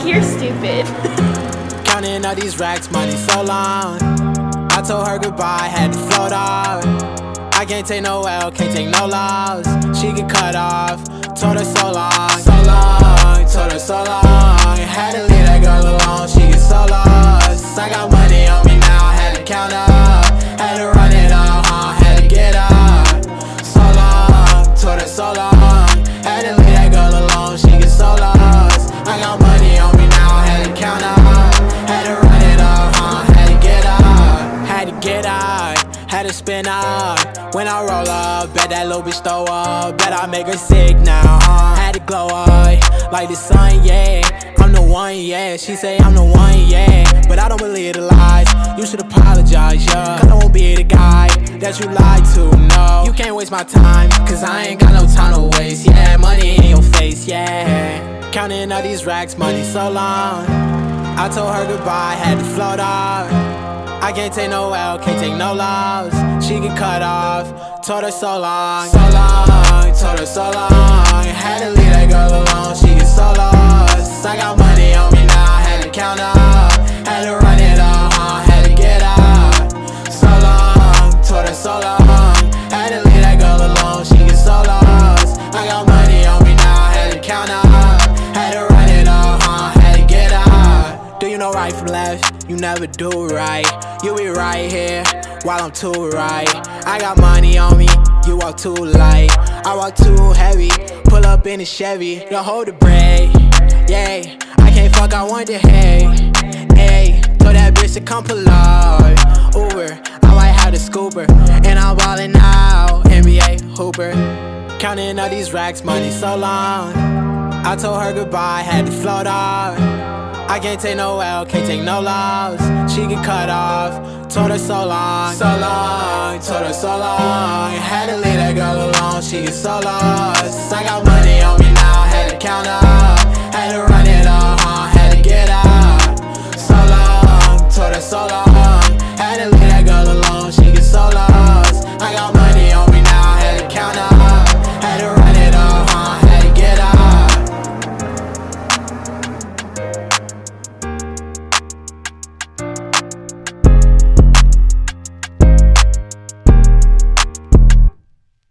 You're stupid. Counting all these racks, money so long. I told her goodbye, had to float off. I can't take no L, can't take no loss. She get cut off, told her so long. So long, told her so long. Had to leave that girl alone, she get so lost. I got money on me now, had to count up. Had to run it up, had to get up. So long, told her so long. Had to leave that girl alone, she get so lost. I got money on me now, had to count up. Had to run it up, had to get up. Had to get up, had to spin up. When I roll up, bet that little bitch throw up. Bet I make her sick now, had to glow up like the sun, yeah. I'm the one, yeah. She say I'm the one, yeah. But I don't believe the lies. You should apologize, yeah. Cause I won't be the guy that you lied to, no. You can't waste my time, cause I ain't got no time to waste, yeah. Money in your face, yeah. Counting all these racks, money so long. I told her goodbye, had to float off. I can't take no L, can't take no loss. She get cut off, told her so long. So long, told her so long. Had to leave that girl alone, she get so lost. I got money on me now, had to count up. Had to run it up, had to get up. So long, told her so long. Had to leave that girl alone, she get so lost. I got money on me now, had to count up. Had to run it up, had to get up. Do you know right from left? You never do right. You be right here while I'm too right. I got money on me, you walk too light. I walk too heavy, pull up in a Chevy. Don't hold the brake, yeah. I can't fuck, I want the hay. Hey, told that bitch to come pull up. Uber, I might have the scooper. And I'm ballin' out, NBA hooper. Counting all these racks, money so long. I told her goodbye, had to float off. I can't take no L, can't take no loss. She get cut off, told her so long. So long, told her so long. Had to leave that girl alone, she get so lost. I got money on me now, had to count up.